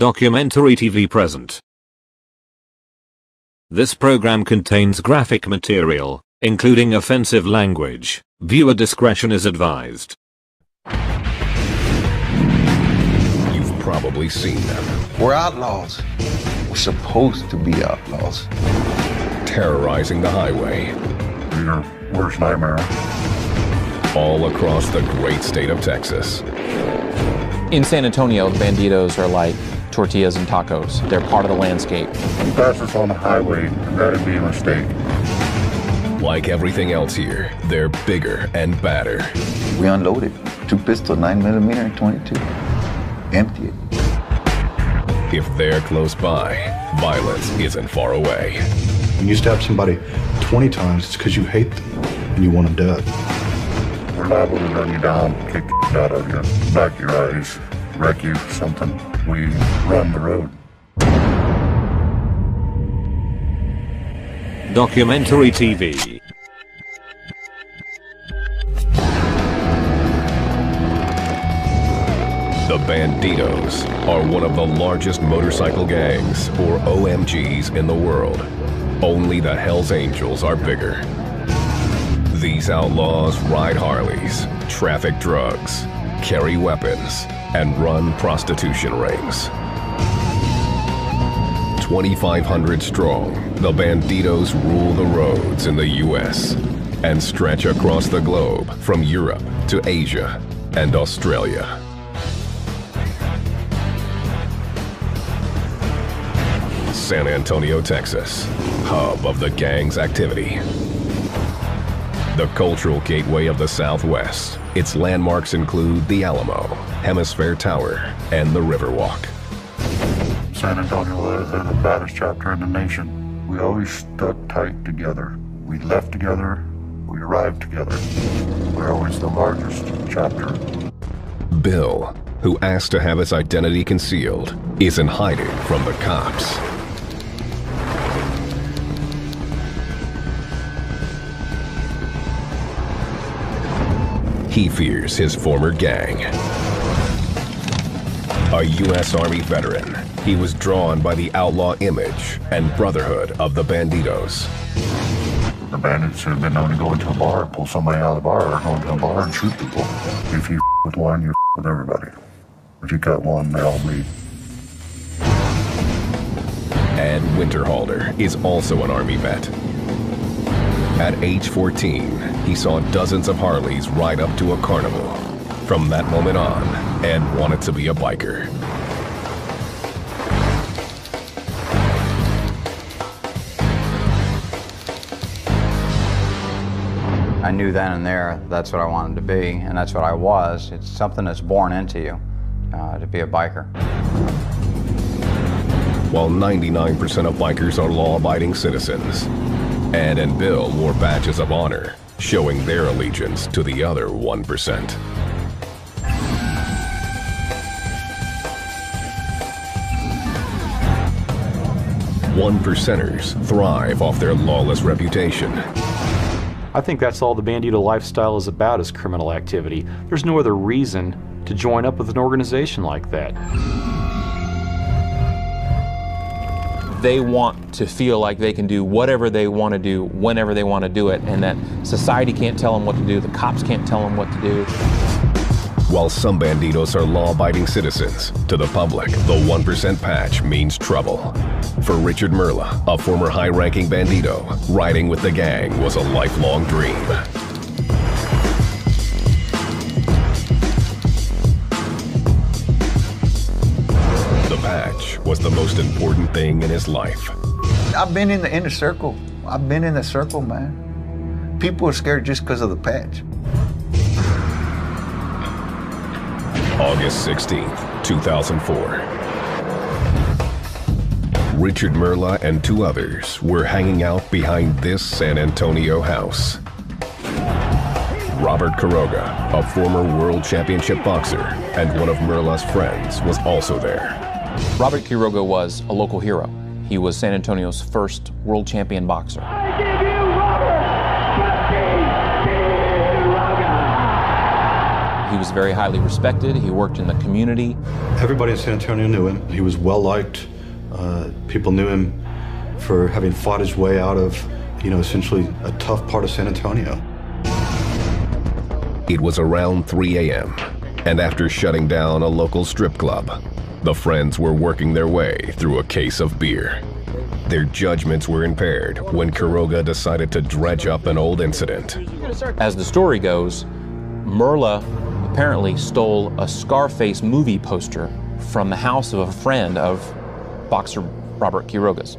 Documentary TV present. This program contains graphic material, including offensive language. Viewer discretion is advised. You've probably seen them. We're outlaws. We're supposed to be outlaws. Terrorizing the highway. Your worst nightmare. All across the great state of Texas. In San Antonio, the Bandidos are like tortillas and tacos. They're part of the landscape. You pass us on the highway, and that'd be a mistake. Like everything else here, they're bigger and badder. We unloaded 2 pistols, 9mm and 22. Empty it. If they're close by, violence isn't far away. When you stab somebody 20 times, it's because you hate them and you want them dead. We're liable to run you down, kick the out of you, knock your eyes, wreck you, something. We run the road. Documentary TV. The Bandidos are one of the largest motorcycle gangs, or OMGs, in the world. Only the Hells Angels are bigger. These outlaws ride Harleys, traffic drugs, carry weapons, and run prostitution rings. 2,500 strong, the Bandidos rule the roads in the U.S. and stretch across the globe from Europe to Asia and Australia. San Antonio, Texas, hub of the gang's activity. The cultural gateway of the Southwest. Its landmarks include the Alamo, Hemisphere Tower, and the Riverwalk. San Antonio is the baddest chapter in the nation. We always stuck tight together. We left together, we arrived together. We're always the largest chapter. Bill, who asked to have his identity concealed, isn't hiding from the cops. He fears his former gang. A U.S. Army veteran, he was drawn by the outlaw image and brotherhood of the Bandidos. The bandits have been known to go into a bar, pull somebody out of the bar, or go into a bar and shoot people. If you with one, you with everybody. If you cut one, they all bleed. Ed Winterhalter is also an Army vet. At age 14, he saw dozens of Harleys ride up to a carnival. From that moment on, Ed wanted to be a biker. I knew then and there that's what I wanted to be, and that's what I was. It's something that's born into you, to be a biker. While 99% of bikers are law-abiding citizens, Ed and Bill wore badges of honor, showing their allegiance to the other 1%. One percenters thrive off their lawless reputation. I think that's all the Bandito lifestyle is about, is criminal activity. There's no other reason to join up with an organization like that. They want to feel like they can do whatever they want to do, whenever they want to do it, and that society can't tell them what to do, the cops can't tell them what to do. While some Bandidos are law-abiding citizens, to the public, the 1% patch means trouble. For Richard Merla, a former high-ranking Bandito, riding with the gang was a lifelong dream. The patch was the most important thing in his life. I've been in the inner circle. I've been in the circle, man. People are scared just because of the patch. August 16th, 2004. Richard Merla and 2 others were hanging out behind this San Antonio house. Robert Quiroga, a former world championship boxer and one of Merla's friends, was also there. Robert Quiroga was a local hero. He was San Antonio's first world champion boxer. I give you Robert Quiroga. He was very highly respected. He worked in the community. Everybody in San Antonio knew him. He was well liked. People knew him for having fought his way out of, essentially a tough part of San Antonio. It was around 3 a.m., and after shutting down a local strip club, the friends were working their way through a case of beer. Their judgments were impaired when Quiroga decided to dredge up an old incident. As the story goes, Merla apparently stole a Scarface movie poster from the house of a friend of boxer Robert Quiroga's.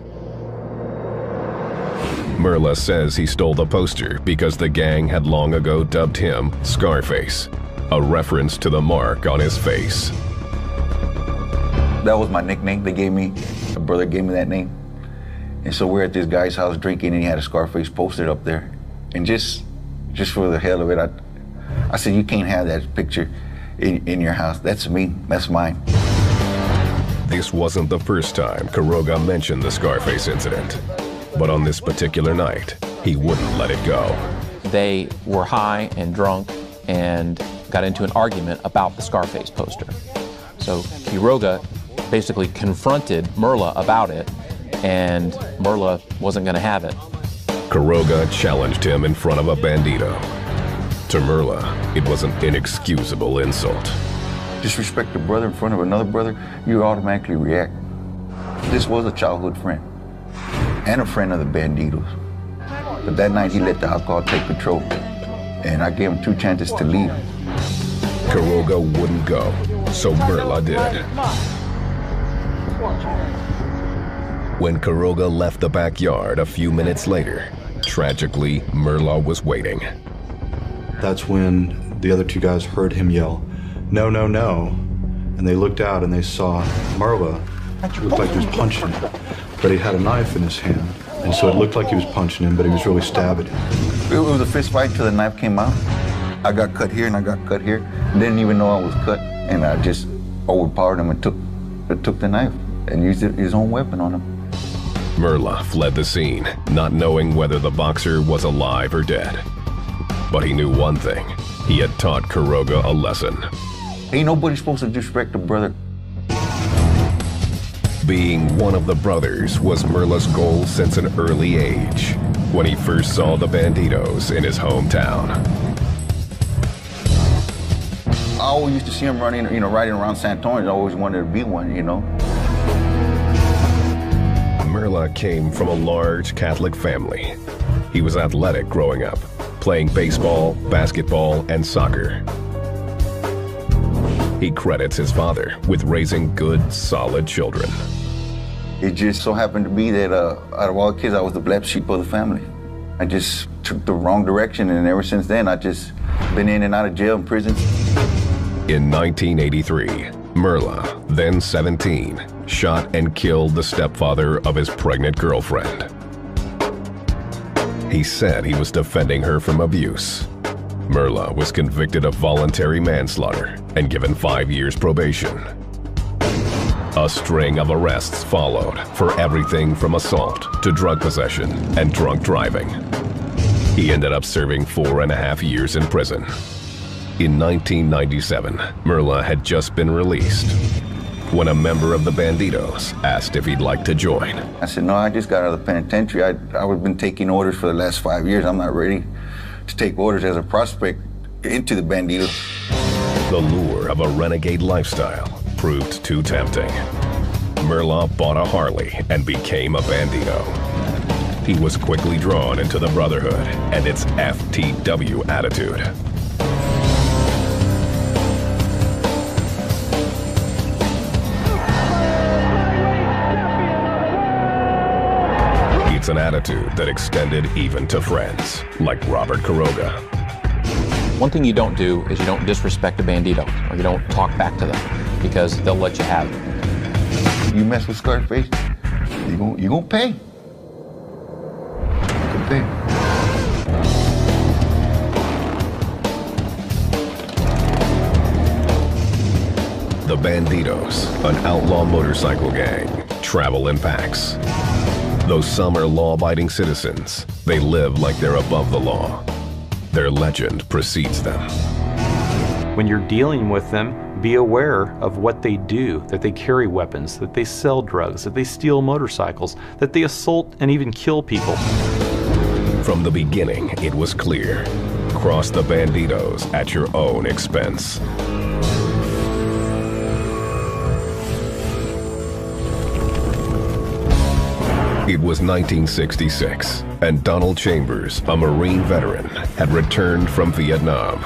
Merla says he stole the poster because the gang had long ago dubbed him Scarface, a reference to the mark on his face. That was my nickname they gave me. My brother gave me that name. And so we're at this guy's house drinking, and he had a Scarface poster up there. And just for the hell of it, I said, you can't have that picture in your house. That's me, that's mine. This wasn't the first time Quiroga mentioned the Scarface incident. But on this particular night, he wouldn't let it go. They were high and drunk and got into an argument about the Scarface poster. So Quiroga basically confronted Merla about it, and Merla wasn't going to have it. Quiroga challenged him in front of a bandito. To Merla, it was an inexcusable insult. Disrespect a brother in front of another brother, you automatically react. This was a childhood friend and a friend of the Bandidos. But that night he let the alcohol take control, and I gave him 2 chances to leave. Quiroga wouldn't go, so Merla did. When Quiroga left the backyard a few minutes later, tragically, Merla was waiting. That's when the other 2 guys heard him yell, "No, no, no." And they looked out and they saw Merla. It looked like he was punching him, but he had a knife in his hand. And so it looked like he was punching him, but he was really stabbing him. It was a fist fight till the knife came out. I got cut here and I got cut here. Didn't even know I was cut. And I just overpowered him and took the knife and used his own weapon on him. Merla fled the scene, not knowing whether the boxer was alive or dead. But he knew one thing. He had taught Quiroga a lesson. Ain't nobody supposed to disrespect a brother. Being one of the brothers was Merla's goal since an early age, when he first saw the Bandidos in his hometown. I always used to see him running, riding around San Antonio. I always wanted to be one, Merla came from a large Catholic family. He was athletic growing up, playing baseball, basketball, and soccer. He credits his father with raising good, solid children. It just so happened to be that out of all the kids, I was the black sheep of the family. I just took the wrong direction, and ever since then, I just been in and out of jail and prison. In 1983, Merla, then 17, shot and killed the stepfather of his pregnant girlfriend. He said he was defending her from abuse. Merla was convicted of voluntary manslaughter and given 5 years probation. A string of arrests followed for everything from assault to drug possession and drunk driving. He ended up serving 4.5 years in prison. In 1997, Merla had just been released when a member of the Bandidos asked if he'd like to join. I said, no, I just got out of the penitentiary. I've been taking orders for the last 5 years. I'm not ready to take orders as a prospect into the Bandidos. The lure of a renegade lifestyle proved too tempting. Merla bought a Harley and became a Bandito. He was quickly drawn into the Brotherhood and its FTW attitude. It's an attitude that extended even to friends, like Robert Quiroga. One thing you don't do is you don't disrespect a bandito, or you don't talk back to them, because they'll let you have it. You mess with Scarface, you gonna pay. You can pay. The Bandidos, an outlaw motorcycle gang, travel in packs. Though some are law-abiding citizens, they live like they're above the law. Their legend precedes them. When you're dealing with them, be aware of what they do, that they carry weapons, that they sell drugs, that they steal motorcycles, that they assault and even kill people. From the beginning, it was clear. Cross the Bandidos at your own expense. It was 1966, and Donald Chambers, a Marine veteran, had returned from Vietnam.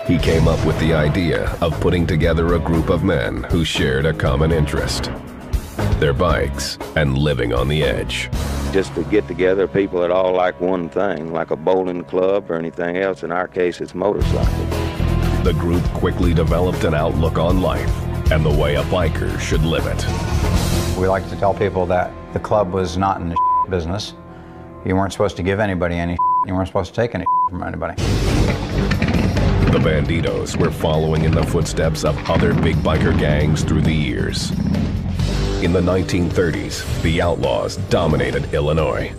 He came up with the idea of putting together a group of men who shared a common interest: their bikes and living on the edge. Just to get together people that all like one thing, like a bowling club or anything else. In our case, it's motorcycles. The group quickly developed an outlook on life and the way a biker should live it. We like to tell people that the club was not in the business. You weren't supposed to give anybody any. You weren't supposed to take any from anybody. The Bandidos were following in the footsteps of other big biker gangs through the years. In the 1930s, the Outlaws dominated Illinois.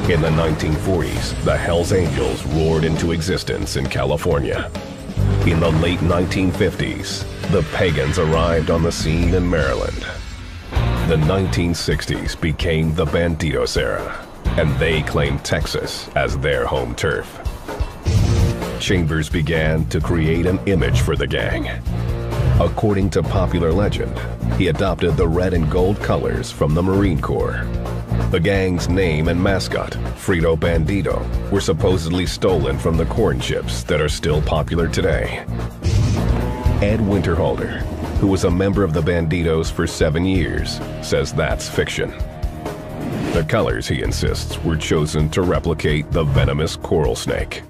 In the 1940s, the Hells Angels roared into existence in California. In the late 1950s, the Pagans arrived on the scene in Maryland. The 1960s became the Bandidos era, and they claimed Texas as their home turf. Chambers began to create an image for the gang. According to popular legend, he adopted the red and gold colors from the Marine Corps. The gang's name and mascot, Frito Bandido, were supposedly stolen from the corn chips that are still popular today. Ed Winterhalter, who was a member of the Bandidos for 7 years, says that's fiction. The colors, he insists, were chosen to replicate the venomous coral snake.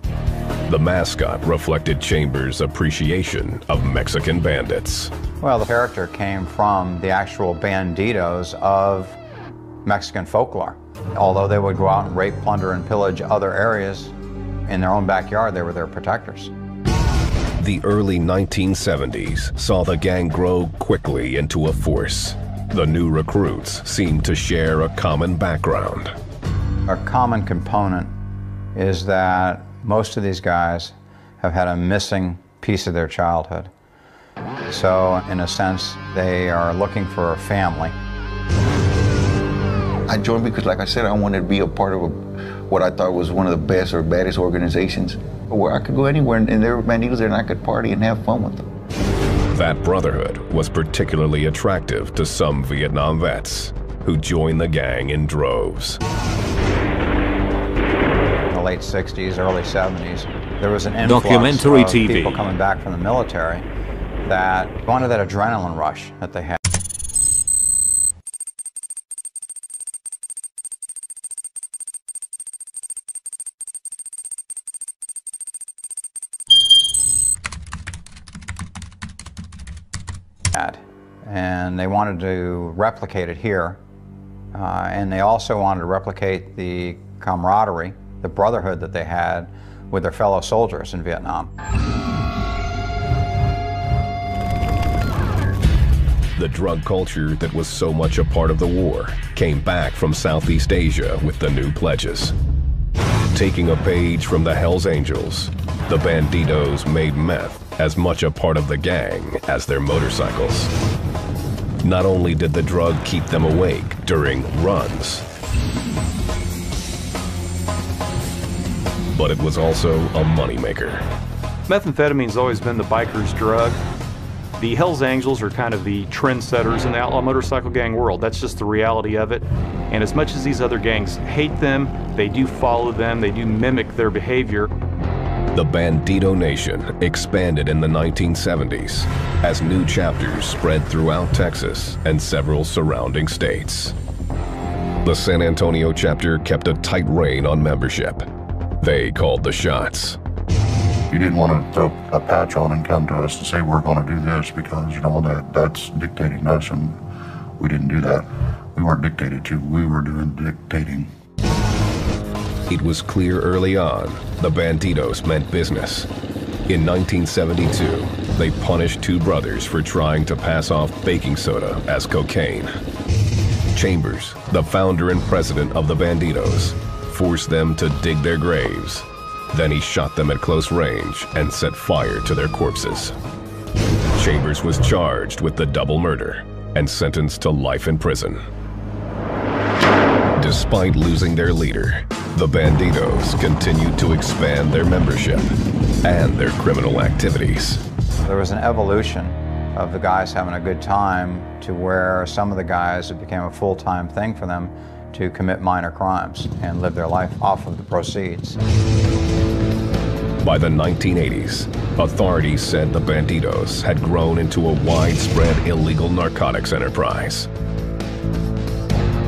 The mascot reflected Chambers' appreciation of Mexican bandits. Well, the character came from the actual bandidos of Mexican folklore. Although they would go out and rape, plunder, and pillage other areas in their own backyard, they were their protectors. The early 1970s saw the gang grow quickly into a force. The new recruits seemed to share a common background. A common component is that most of these guys have had a missing piece of their childhood. So, in a sense, they are looking for a family. I joined because, like I said, I wanted to be a part of what I thought was one of the best or baddest organizations, where I could go anywhere and there were Bandidos there and I could party and have fun with them. That brotherhood was particularly attractive to some Vietnam vets who joined the gang in droves. In the late 60s, early 70s, there was an influx Documentary of TV. people coming back from the military that wanted that adrenaline rush that they had. And they wanted to replicate it here. And they also wanted to replicate the camaraderie, the brotherhood that they had with their fellow soldiers in Vietnam. The drug culture that was so much a part of the war came back from Southeast Asia with the new pledges. Taking a page from the Hells Angels, the Bandidos made meth as much a part of the gang as their motorcycles. Not only did the drug keep them awake during runs, but it was also a moneymaker. Methamphetamine's always been the biker's drug. The Hells Angels are kind of the trendsetters in the outlaw motorcycle gang world. That's just the reality of it. And as much as these other gangs hate them, they do follow them, they do mimic their behavior. The Bandido Nation expanded in the 1970s as new chapters spread throughout Texas and several surrounding states. The San Antonio chapter kept a tight rein on membership. They called the shots. You didn't want to throw a patch on and come to us and say we're going to do this because, you know, that's dictating us, and we didn't do that. We weren't dictated to, we were doing dictating. It was clear early on the Bandidos meant business. In 1972, they punished two brothers for trying to pass off baking soda as cocaine. Chambers, the founder and president of the Bandidos, forced them to dig their graves Then he shot them at close range and set fire to their corpses. Chambers was charged with the double murder and sentenced to life in prison. Despite losing their leader, the Bandidos continued to expand their membership and their criminal activities. There was an evolution of the guys having a good time to where some of the guys, it became a full-time thing for them to commit minor crimes and live their life off of the proceeds. By the 1980s, authorities said the Bandidos had grown into a widespread illegal narcotics enterprise.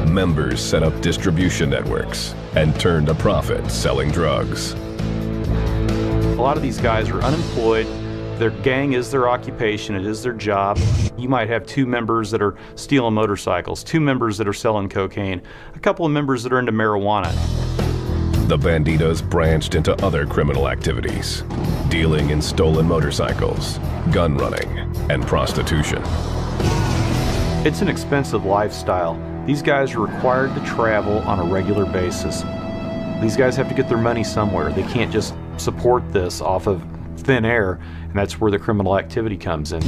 Members set up distribution networks and turned a profit selling drugs. A lot of these guys are unemployed. Their gang is their occupation, it is their job. You might have 2 members that are stealing motorcycles, 2 members that are selling cocaine, a couple of members that are into marijuana. The Bandidos branched into other criminal activities, dealing in stolen motorcycles, gun running, and prostitution. It's an expensive lifestyle. These guys are required to travel on a regular basis. These guys have to get their money somewhere. They can't just support this off of thin air, and that's where the criminal activity comes in.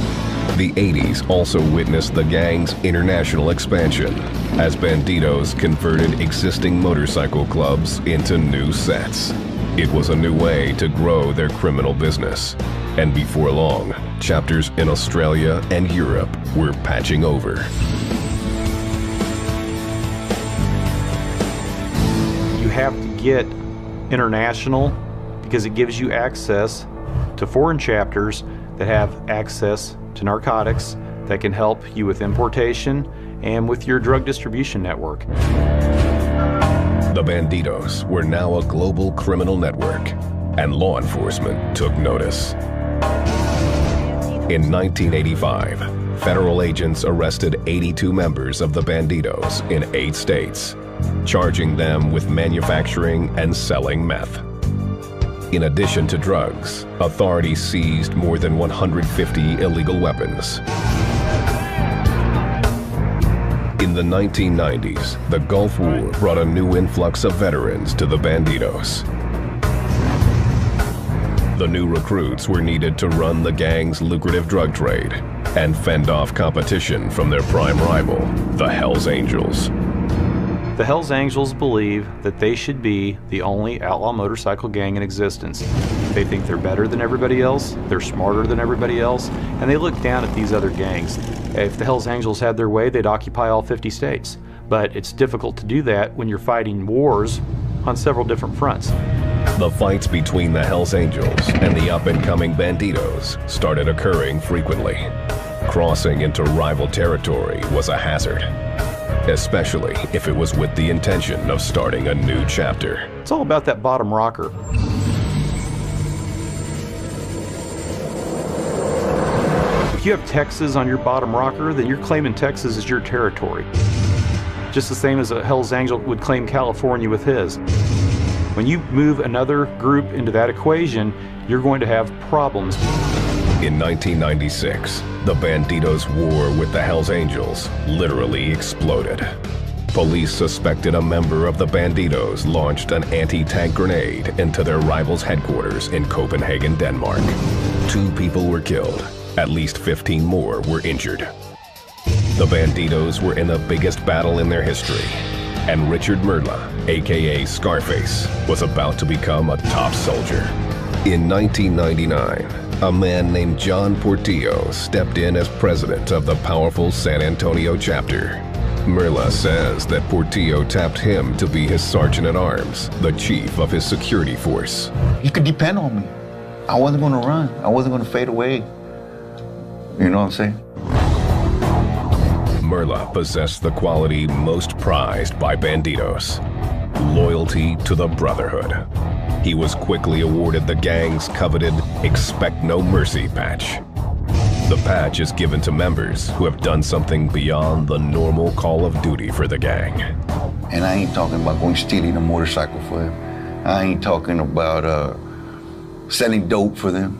The 80s also witnessed the gang's international expansion as Bandidos converted existing motorcycle clubs into new sets. It was a new way to grow their criminal business, and before long, chapters in Australia and Europe were patching over. You have to get international because it gives you access to foreign chapters that have access to narcotics that can help you with importation and with your drug distribution network. The Bandidos were now a global criminal network, and law enforcement took notice. In 1985, federal agents arrested 82 members of the Bandidos in 8 states, charging them with manufacturing and selling meth. In addition to drugs, authorities seized more than 150 illegal weapons. In the 1990s, the Gulf War brought a new influx of veterans to the Bandidos. The new recruits were needed to run the gang's lucrative drug trade and fend off competition from their prime rival, the Hells Angels. The Hells Angels believe that they should be the only outlaw motorcycle gang in existence. They think they're better than everybody else, they're smarter than everybody else, and they look down at these other gangs. If the Hells Angels had their way, they'd occupy all 50 states. But it's difficult to do that when you're fighting wars on several different fronts. The fights between the Hells Angels and the up-and-coming Bandidos started occurring frequently. Crossing into rival territory was a hazard, especially if it was with the intention of starting a new chapter. It's all about that bottom rocker. If you have Texas on your bottom rocker, then you're claiming Texas as your territory. Just the same as a Hells Angel would claim California with his. When you move another group into that equation, you're going to have problems. In 1996, the Bandidos' war with the Hells Angels literally exploded. Police suspected a member of the Bandidos launched an anti-tank grenade into their rivals' headquarters in Copenhagen, Denmark. 2 people were killed. At least 15 more were injured. The Bandidos were in the biggest battle in their history, and Richard Merla, aka Scarface, was about to become a top soldier. In 1999, a man named John Portillo stepped in as president of the powerful San Antonio chapter. Merla says that Portillo tapped him to be his sergeant-at-arms, the chief of his security force. You could depend on me. I wasn't going to run. I wasn't going to fade away. You know what I'm saying? Merla possessed the quality most prized by Bandidos: loyalty to the Brotherhood. He was quickly awarded the gang's coveted Expect No Mercy patch. The patch is given to members who have done something beyond the normal call of duty for the gang. And I ain't talking about going stealing a motorcycle for them. I ain't talking about selling dope for them,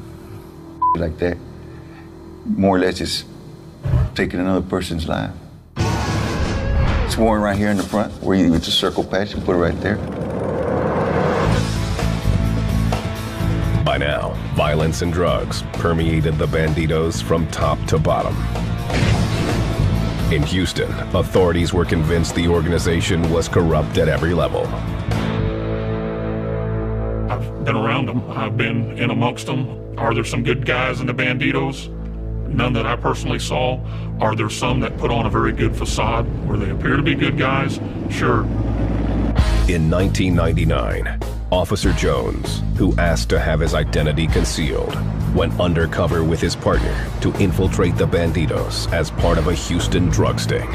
like that. More or less just taking another person's life. It's worn right here in the front, where you with the circle patch and put it right there. Meanwhile, violence and drugs permeated the Bandidos from top to bottom. In Houston, authorities were convinced the organization was corrupt at every level. I've been around them. I've been in amongst them. Are there some good guys in the Bandidos? None that I personally saw. Are there some that put on a very good facade where they appear to be good guys? Sure. In 1999, Officer Jones, who asked to have his identity concealed, went undercover with his partner to infiltrate the Bandidos as part of a Houston drug sting.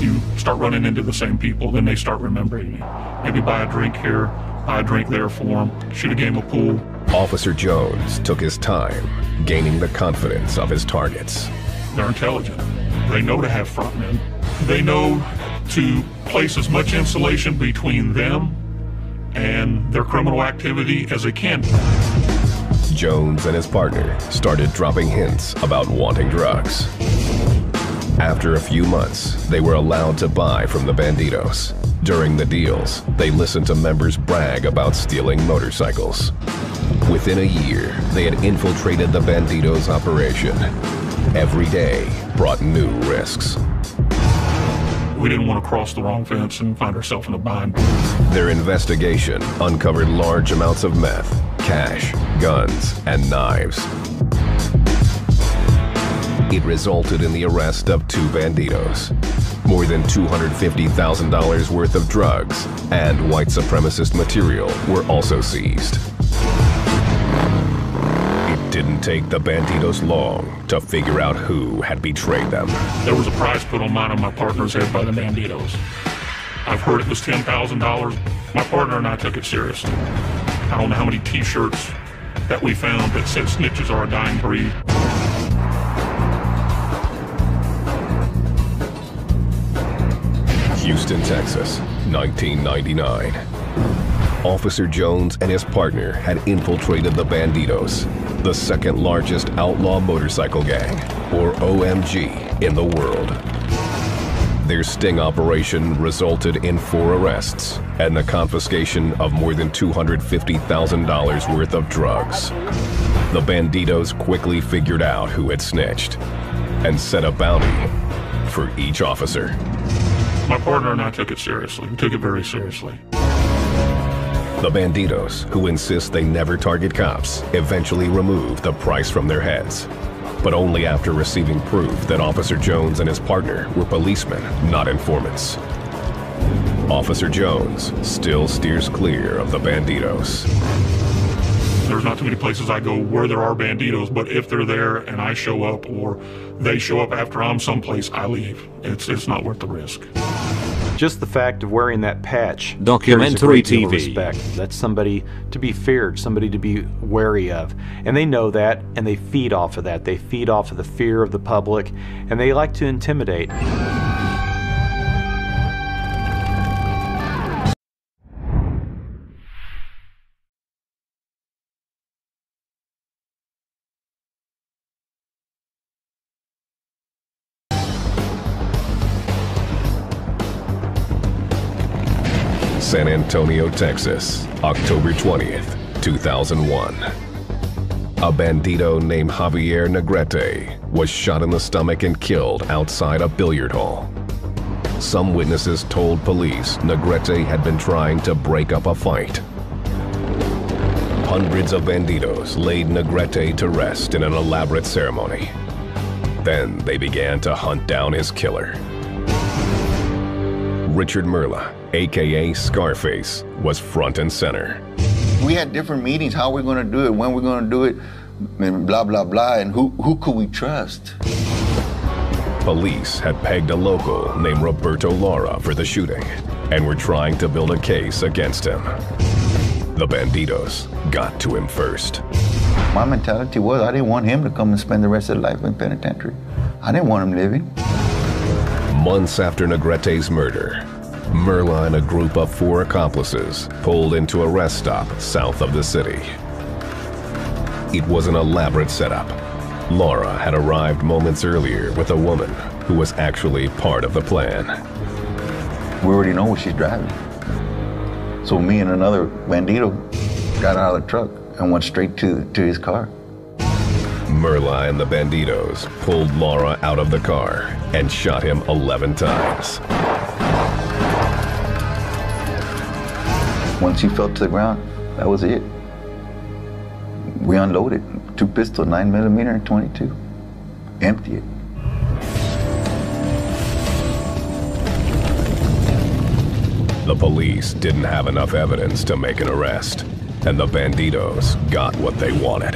You start running into the same people, then they start remembering me. Maybe buy a drink here, buy a drink there for them, shoot a game of pool. Officer Jones took his time, gaining the confidence of his targets. They're intelligent. They know to have frontmen. They know to place as much insulation between them and their criminal activity as they can. Jones and his partner started dropping hints about wanting drugs. After a few months, they were allowed to buy from the Bandidos. During the deals, they listened to members brag about stealing motorcycles. Within a year, they had infiltrated the Bandidos' operation. Every day brought new risks. We didn't want to cross the wrong fence and find ourselves in a bind. Their investigation uncovered large amounts of meth, cash, guns, and knives. It resulted in the arrest of 2 Bandidos. More than $250,000 worth of drugs and white supremacist material were also seized. It didn't take the Bandidos long to figure out who had betrayed them. There was a price put on mine and my partner's head by the Bandidos. I've heard it was $10,000. My partner and I took it seriously. I don't know how many t-shirts that we found that said snitches are a dying breed. Houston, Texas, 1999. Officer Jones and his partner had infiltrated the Bandidos, the second largest outlaw motorcycle gang, or OMG, in the world. Their sting operation resulted in 4 arrests and the confiscation of more than $250,000 worth of drugs. The Bandidos quickly figured out who had snitched and set a bounty for each officer. My partner and I took it seriously. We took it very seriously. The Bandidos, who insist they never target cops, eventually removed the price from their heads, but only after receiving proof that Officer Jones and his partner were policemen, not informants. Officer Jones still steers clear of the Bandidos. There's not too many places I go where there are Bandidos, but if they're there and I show up or they show up after I'm someplace, I leave. It's not worth the risk. Just the fact of wearing that patch Documentary carries a great deal of TV. respect. That's somebody to be feared, somebody to be wary of. And they know that, and they feed off of that. They feed off of the fear of the public, and they like to intimidate. San Antonio, Texas, October 20th, 2001. A bandito named Javier Negrete was shot in the stomach and killed outside a billiard hall. Some witnesses told police Negrete had been trying to break up a fight. Hundreds of bandidos laid Negrete to rest in an elaborate ceremony. Then they began to hunt down his killer. Richard Merla, aka Scarface, was front and center. We had different meetings, how we're gonna do it, when we're gonna do it, and blah, blah, blah, and who could we trust? Police had pegged a local named Roberto Lara for the shooting and were trying to build a case against him. The Bandidos got to him first. My mentality was I didn't want him to come and spend the rest of his life in penitentiary. I didn't want him living. Months after Negrete's murder, Merla and a group of 4 accomplices pulled into a rest stop south of the city. It was an elaborate setup. Laura had arrived moments earlier with a woman who was actually part of the plan. We already know what she's driving. So me and another bandito got out of the truck and went straight to his car. Merla and the Bandidos pulled Laura out of the car and shot him 11 times. Once he fell to the ground, that was it. We unloaded 2 pistols, 9mm and 22. Empty it. The police didn't have enough evidence to make an arrest, and the Bandidos got what they wanted.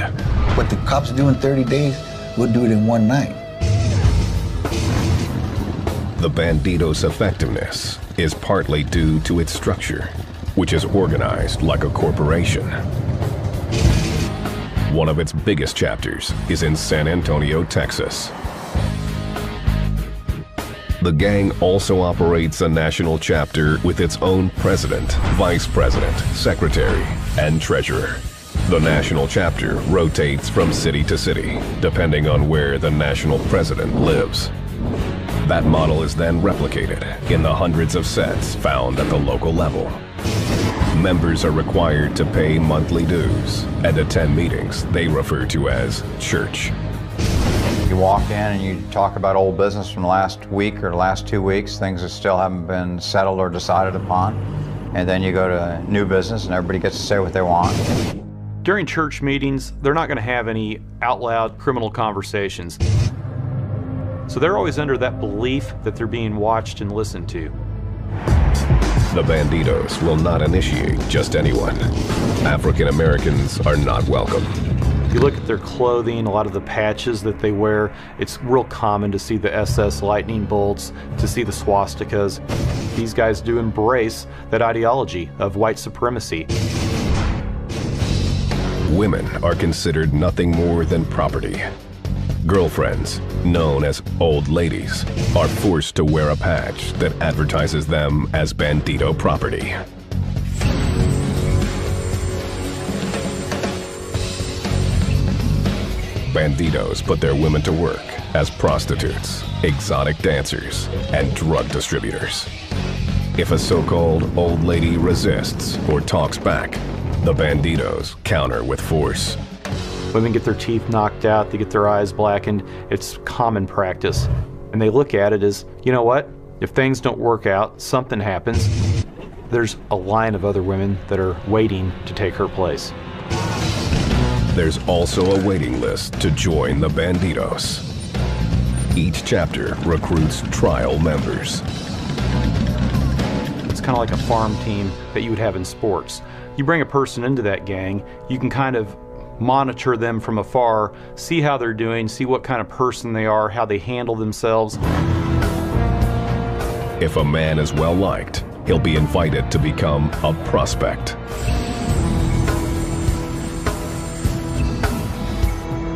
What the cops do in 30 days, we'll do it in one night. The Bandidos' effectiveness is partly due to its structure, which is organized like a corporation. One of its biggest chapters is in San Antonio, Texas. The gang also operates a national chapter with its own president, vice president, secretary, and treasurer. The national chapter rotates from city to city, depending on where the national president lives. That model is then replicated in the hundreds of sets found at the local level. Members are required to pay monthly dues and attend meetings they refer to as church. You walk in and you talk about old business from the last week or the last 2 weeks, things that still haven't been settled or decided upon. And then you go to new business and everybody gets to say what they want. During church meetings, they're not going to have any out loud criminal conversations. So they're always under that belief that they're being watched and listened to. The Bandidos will not initiate just anyone. African Americans are not welcome. If you look at their clothing, a lot of the patches that they wear, it's real common to see the SS lightning bolts, to see the swastikas. These guys do embrace that ideology of white supremacy. Women are considered nothing more than property. Girlfriends, known as old ladies, are forced to wear a patch that advertises them as Bandido property. Bandidos put their women to work as prostitutes, exotic dancers, and drug distributors. If a so-called old lady resists or talks back, the Bandidos counter with force. Women get their teeth knocked out, they get their eyes blackened. It's common practice. And they look at it as, you know what? If things don't work out, something happens, there's a line of other women that are waiting to take her place. There's also a waiting list to join the Bandidos. Each chapter recruits trial members. It's kind of like a farm team that you would have in sports. You bring a person into that gang, you can kind of monitor them from afar, see how they're doing, see what kind of person they are, how they handle themselves. If a man is well liked, he'll be invited to become a prospect.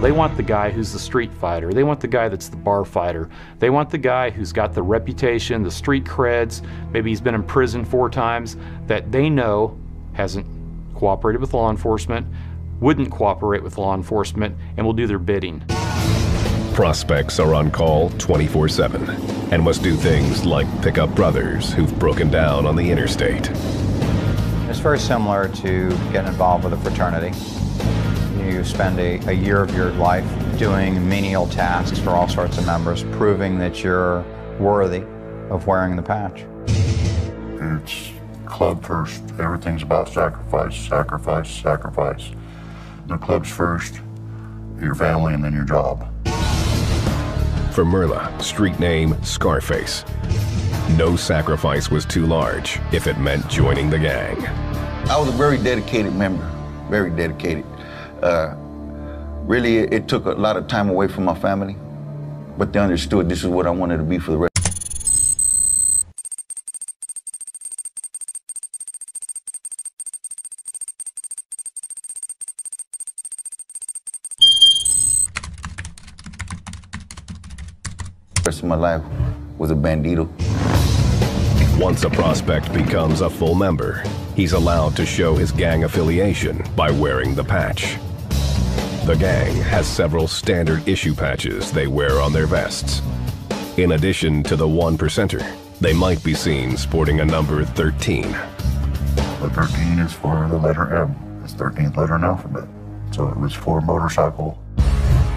They want the guy who's the street fighter. They want the guy that's the bar fighter. They want the guy who's got the reputation, the street creds, maybe he's been in prison 4 times, that they know hasn't cooperated with law enforcement, wouldn't cooperate with law enforcement, and will do their bidding. Prospects are on call 24/7 and must do things like pick up brothers who've broken down on the interstate. It's very similar to getting involved with a fraternity. You spend a year of your life doing menial tasks for all sorts of members, proving that you're worthy of wearing the patch. It's club first. Everything's about sacrifice, sacrifice, sacrifice. The club's first, your family, and then your job. For Merla, street name Scarface, no sacrifice was too large if it meant joining the gang. I was a very dedicated member, very dedicated. Really, it took a lot of time away from my family, but they understood this is what I wanted to be for the rest. The rest of my life was a Bandido. Once a prospect becomes a full member, he's allowed to show his gang affiliation by wearing the patch. The gang has several standard issue patches they wear on their vests. In addition to the 1%er, they might be seen sporting a number 13. The 13 is for the letter M. It's 13th letter in the alphabet. So it was for motorcycle.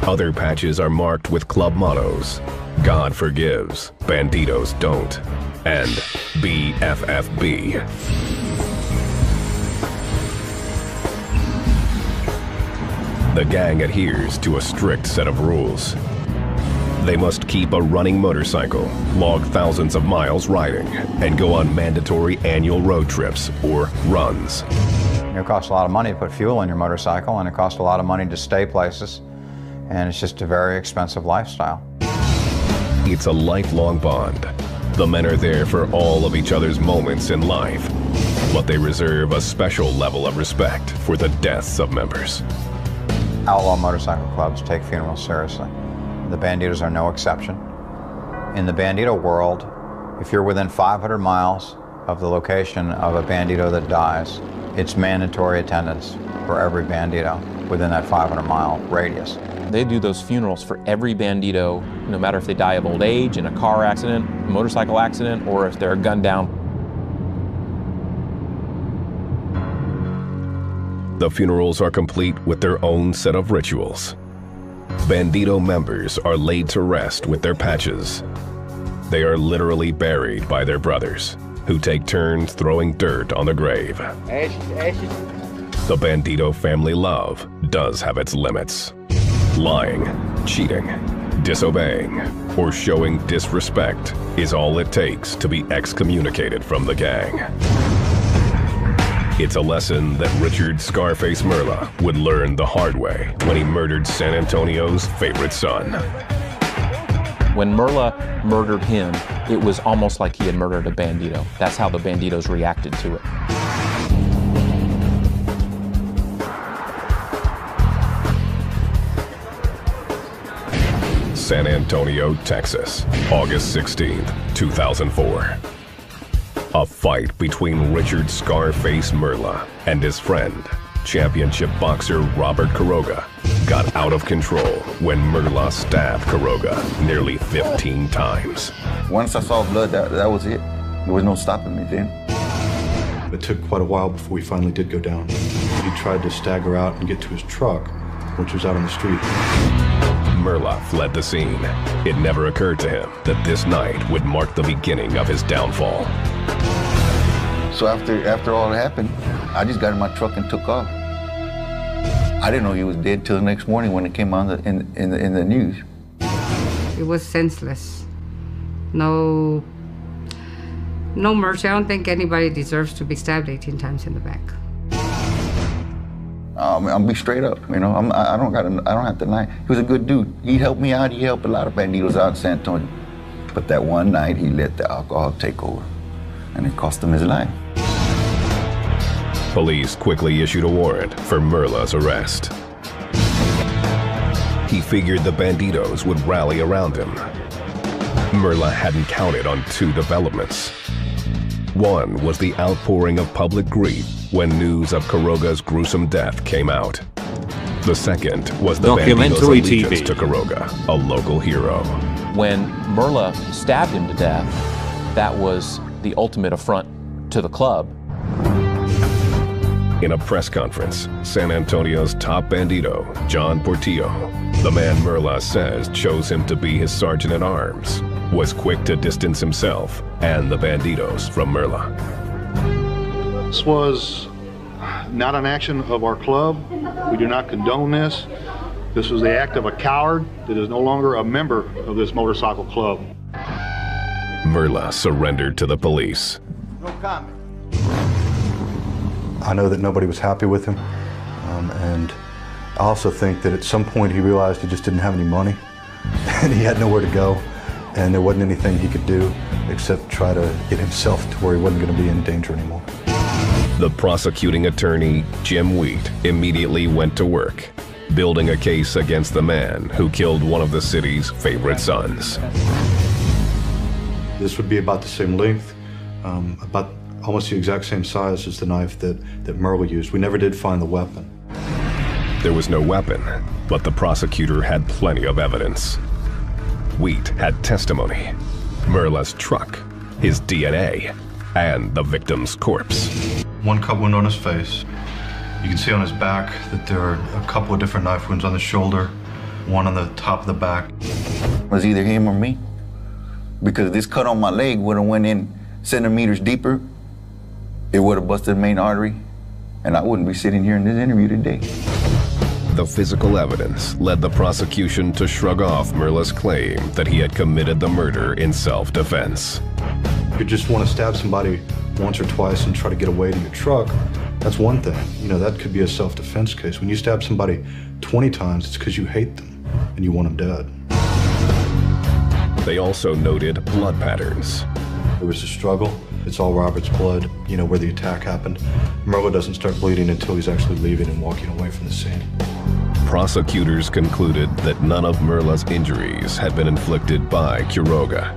Other patches are marked with club mottos: God forgives, Bandidos don't, and BFFB. The gang adheres to a strict set of rules. They must keep a running motorcycle, log thousands of miles riding, and go on mandatory annual road trips or runs. It costs a lot of money to put fuel in your motorcycle, and it costs a lot of money to stay places, and it's just a very expensive lifestyle. It's a lifelong bond. The men are there for all of each other's moments in life, but they reserve a special level of respect for the deaths of members. Outlaw motorcycle clubs take funerals seriously. The Bandidos are no exception. In the Bandito world, if you're within 500 miles of the location of a Bandito that dies, it's mandatory attendance for every Bandito within that 500-mile radius. They do those funerals for every Bandito, no matter if they die of old age, in a car accident, motorcycle accident, or if they're gunned down. The funerals are complete with their own set of rituals. Bandito members are laid to rest with their patches. They are literally buried by their brothers, who take turns throwing dirt on the grave. The Bandito family love does have its limits. Lying, cheating, disobeying, or showing disrespect is all it takes to be excommunicated from the gang. It's a lesson that Richard Scarface Merla would learn the hard way when he murdered San Antonio's favorite son. When Merla murdered him, it was almost like he had murdered a Bandito. That's how the Bandidos reacted to it. San Antonio, Texas, August 16th, 2004. A fight between Richard Scarface Merla and his friend, championship boxer Robert Quiroga, got out of control when Merla stabbed Quiroga nearly 15 times. Once I saw blood, that was it. There was no stopping me then. It took quite a while before we finally did go down. He tried to stagger out and get to his truck, which was out on the street. Merla fled the scene. It never occurred to him that this night would mark the beginning of his downfall. So after all that happened, I just got in my truck and took off. I didn't know he was dead till the next morning when it came on in the news. It was senseless. No mercy. I don't think anybody deserves to be stabbed 18 times in the back. I'll be straight up, you know. I don't have to lie. He was a good dude. He helped me out. He helped a lot of Bandidos out in San Antonio. But that one night, he let the alcohol take over, and it cost him his life. Police quickly issued a warrant for Merla's arrest. He figured the Bandidos would rally around him. Merla hadn't counted on two developments. One was the outpouring of public grief when news of Quiroga's gruesome death came out. The second was the Bandidos' allegiance to Quiroga, a local hero. When Merla stabbed him to death, that was the ultimate affront to the club. In a press conference, San Antonio's top Bandito, John Portillo, the man Merla says chose him to be his sergeant-at-arms, was quick to distance himself and the Bandidos from Merla. This was not an action of our club. We do not condone this. This was the act of a coward that is no longer a member of this motorcycle club. Merla surrendered to the police. No comment. I know that nobody was happy with him, and I also think that at some point he realized he just didn't have any money, and he had nowhere to go, and there wasn't anything he could do except try to get himself to where he wasn't going to be in danger anymore. The prosecuting attorney, Jim Wheat, immediately went to work, building a case against the man who killed one of the city's favorite sons. This would be about the same length, about almost the exact same size as the knife that Merla used. We never did find the weapon. There was no weapon, but the prosecutor had plenty of evidence. Wheat had testimony, Merla's truck, his DNA, and the victim's corpse. One cut wound on his face, You can see on his back that there are a couple of different knife wounds on the shoulder, one on the top of the back. It was either him or me, because this cut on my leg would have went in centimeters deeper. It would have busted the main artery, and I wouldn't be sitting here in this interview today. The physical evidence led the prosecution to shrug off Merla's claim that he had committed the murder in self-defense. If you just want to stab somebody once or twice and try to get away to your truck, that's one thing. You know, that could be a self-defense case. When you stab somebody 20 times, it's because you hate them and you want them dead. They also noted blood patterns. There was a struggle. It's all Robert's blood, you know, where the attack happened. Merla doesn't start bleeding until he's actually leaving and walking away from the scene. Prosecutors concluded that none of Merla's injuries had been inflicted by Quiroga.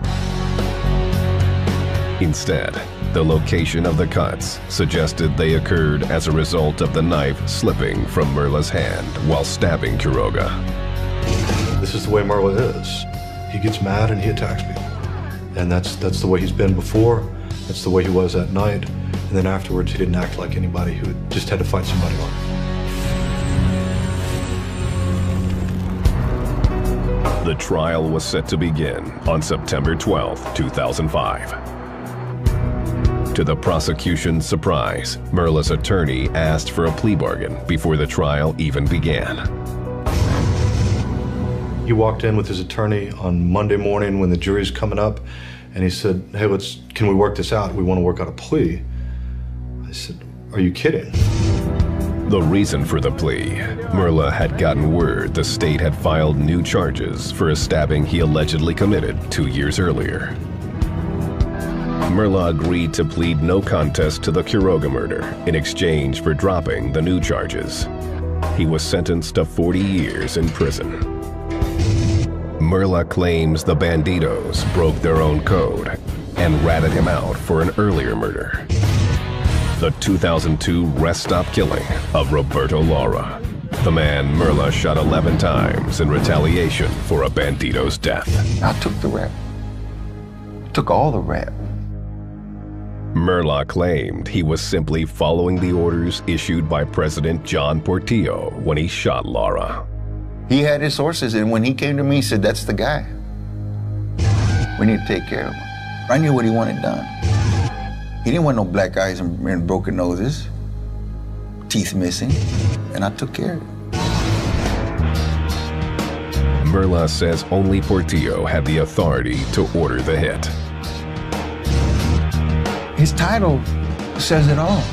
Instead, the location of the cuts suggested they occurred as a result of the knife slipping from Merla's hand while stabbing Quiroga. This is the way Merla is. He gets mad and he attacks people. And that's the way he's been before. That's the way he was that night. And then afterwards, he didn't act like anybody who just had to fight somebody off. The trial was set to begin on September 12, 2005. To the prosecution's surprise, Merla's attorney asked for a plea bargain before the trial even began. He walked in with his attorney on Monday morning when the jury's coming up, and he said, hey, can we work this out? We want to work out a plea. I said, are you kidding? The reason for the plea, Merla had gotten word the state had filed new charges for a stabbing he allegedly committed 2 years earlier. Merla agreed to plead no contest to the Quiroga murder in exchange for dropping the new charges. He was sentenced to 40 years in prison. Merla claims the Bandidos broke their own code and ratted him out for an earlier murder. The 2002 rest stop killing of Roberto Lara, the man Merla shot 11 times in retaliation for a Bandido's death. I took the rap. Took all the rap. Merla claimed he was simply following the orders issued by President John Portillo when he shot Lara. He had his sources, and when he came to me, he said, that's the guy. We need to take care of him. I knew what he wanted done. He didn't want no black eyes and broken noses, teeth missing, and I took care of it. Merla says only Portillo had the authority to order the hit. His title says it all.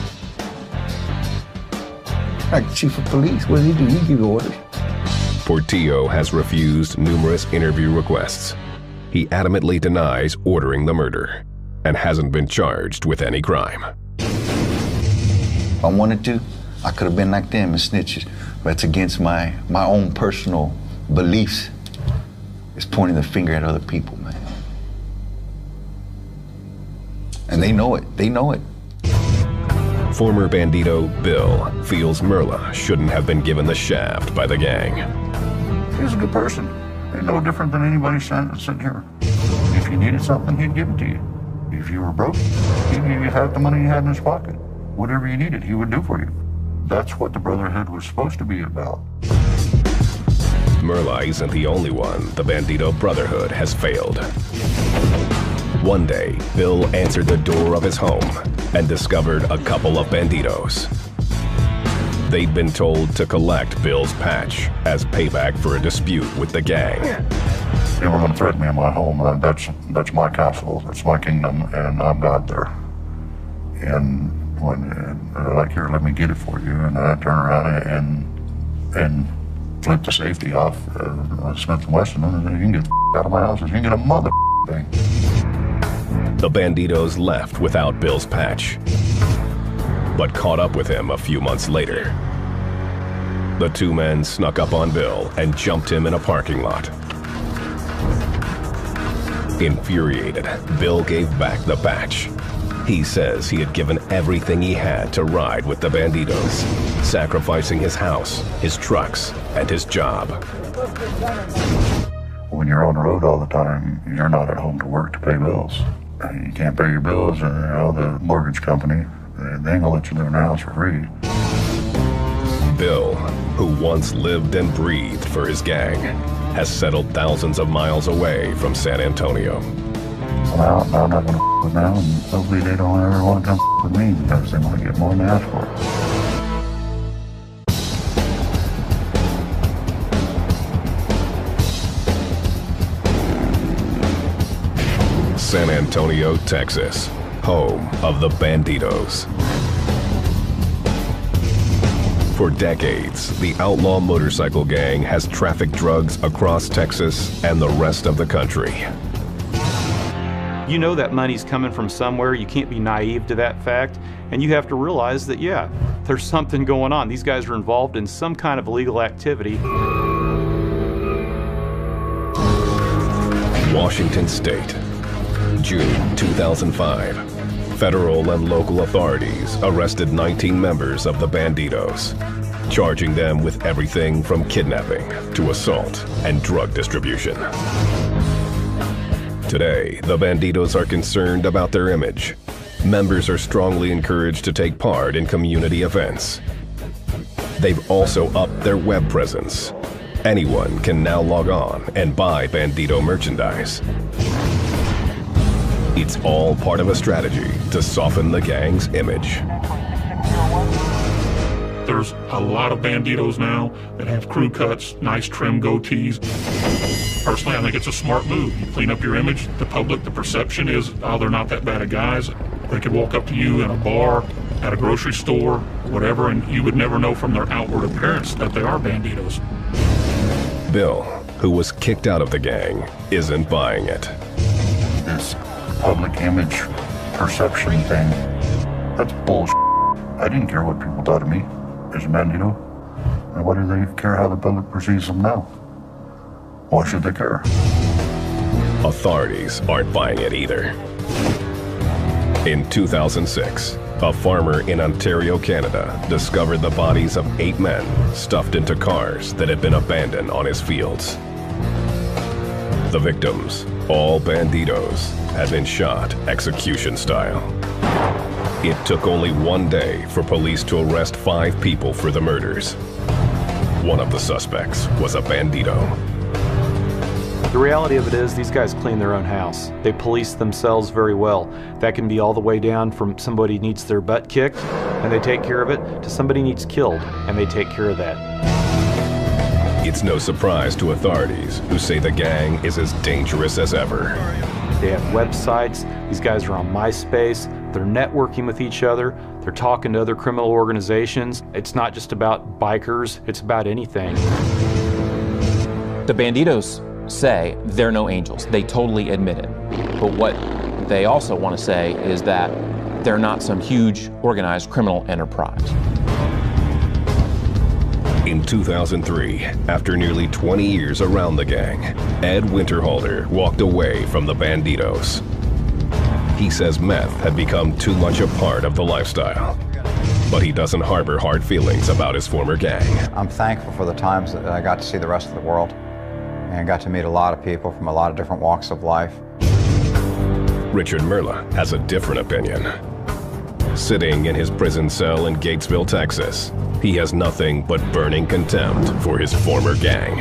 Like chief of police, what does he do? He give orders. Portillo has refused numerous interview requests. He adamantly denies ordering the murder and hasn't been charged with any crime. If I wanted to, I could have been like them and snitched. But it's against my own personal beliefs. It's pointing the finger at other people, man. And they know it. They know it. Former Bandito Bill feels Merla shouldn't have been given the shaft by the gang. He's a good person. He's no different than anybody sitting here. If you needed something, he'd give it to you. If you were broke, he'd give you half the money he had in his pocket. Whatever you needed, he would do for you. That's what the Brotherhood was supposed to be about. Merla isn't the only one the Bandito Brotherhood has failed. One day, Bill answered the door of his home and discovered a couple of Bandidos. They'd been told to collect Bill's patch as payback for a dispute with the gang. They were going to threaten me in my home. That's my castle. That's my kingdom, and I'm God there. And when they're like, here, let me get it for you, and I turn around and flip the safety off Smith & Wesson, and you can get the out of my house, you can get a mother thing. The Bandidos left without Bill's patch, but caught up with him a few months later. The two men snuck up on Bill and jumped him in a parking lot. Infuriated, Bill gave back the patch. He says he had given everything he had to ride with the Bandidos, sacrificing his house, his trucks, and his job. When you're on the road all the time, you're not at home to work to pay bills. You can't pay your bills, and the mortgage company, they ain't gonna let you live in a house for free. Bill, who once lived and breathed for his gang, has settled thousands of miles away from San Antonio. Well, I'm not gonna with them, and hopefully they don't ever want to come with me because they want to get more than they ask for. San Antonio, Texas, home of the Bandidos. For decades, the outlaw motorcycle gang has trafficked drugs across Texas and the rest of the country. You know that money's coming from somewhere. You can't be naive to that fact. And you have to realize that, yeah, there's something going on. These guys are involved in some kind of illegal activity. Washington State, June 2005. Federal and local authorities arrested 19 members of the Bandidos, charging them with everything from kidnapping to assault and drug distribution. Today, the Bandidos are concerned about their image. Members are strongly encouraged to take part in community events. They've also upped their web presence. Anyone can now log on and buy Bandido merchandise. It's all part of a strategy to soften the gang's image. There's a lot of Bandidos now that have crew cuts, nice trim goatees. Personally, I think it's a smart move. You clean up your image. The public, the perception is, oh, they're not that bad of guys. They could walk up to you in a bar, at a grocery store, whatever, and you would never know from their outward appearance that they are Bandidos. Bill, who was kicked out of the gang, isn't buying it. This public image perception thing, that's bullshit. I didn't care what people thought of me as a Bandito. And why do they care how the public perceives them now? Why should they care? Authorities aren't buying it either. In 2006, a farmer in Ontario, Canada, discovered the bodies of 8 men stuffed into cars that had been abandoned on his fields. The victims, all Bandidos, had been shot execution style. It took only 1 day for police to arrest 5 people for the murders. One of the suspects was a Bandido. The reality of it is these guys clean their own house. They police themselves very well. That can be all the way down from somebody needs their butt kicked and they take care of it, to somebody needs killed and they take care of that. It's no surprise to authorities who say the gang is as dangerous as ever. They have websites. These guys are on MySpace. They're networking with each other. They're talking to other criminal organizations. It's not just about bikers. It's about anything. The Bandidos say they're no angels. They totally admit it. But what they also want to say is that they're not some huge organized criminal enterprise. In 2003, after nearly 20 years around the gang, Ed Winterhalter walked away from the Bandidos. He says meth had become too much a part of the lifestyle, but he doesn't harbor hard feelings about his former gang. I'm thankful for the times that I got to see the rest of the world and got to meet a lot of people from a lot of different walks of life. Richard Merla has a different opinion. Sitting in his prison cell in Gatesville, Texas, he has nothing but burning contempt for his former gang.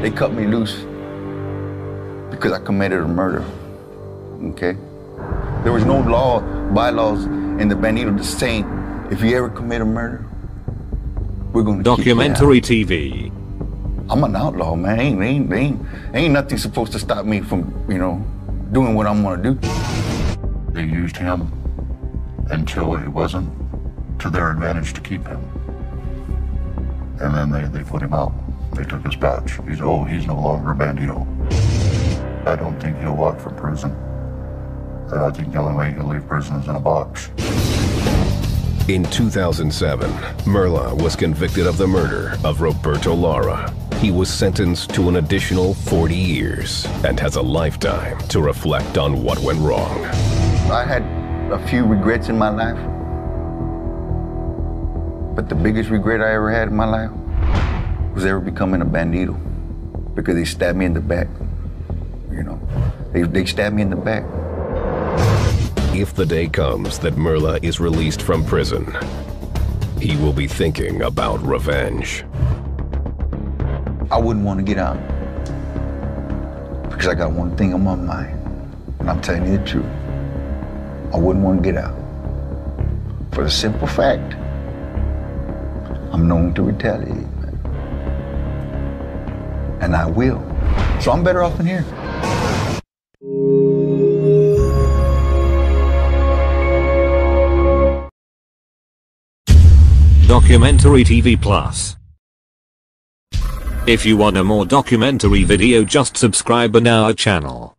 They cut me loose because I committed a murder, okay? There was no bylaws in the Bandido saying, if you ever commit a murder, we're gonna Documentary keep you out. TV. I'm an outlaw, man. Ain't nothing supposed to stop me from, doing what I'm gonna do. They used him until it wasn't to their advantage to keep him. And then they put him out. They took his badge. He's no longer a Bandito. I don't think he'll walk from prison. I think the only way he'll leave prison is in a box. In 2007, Merla was convicted of the murder of Roberto Lara. He was sentenced to an additional 40 years and has a lifetime to reflect on what went wrong. I had a few regrets in my life, but the biggest regret I ever had in my life was ever becoming a Bandito, because they stabbed me in the back. They stabbed me in the back. If the day comes that Merla is released from prison, he will be thinking about revenge. I wouldn't want to get out because I got one thing on my mind, and I'm telling you the truth. I wouldn't want to get out for the simple fact I'm known to retaliate, man. And I will. So I'm better off in here. Documentary TV Plus. If you want a more documentary video, just subscribe on our channel.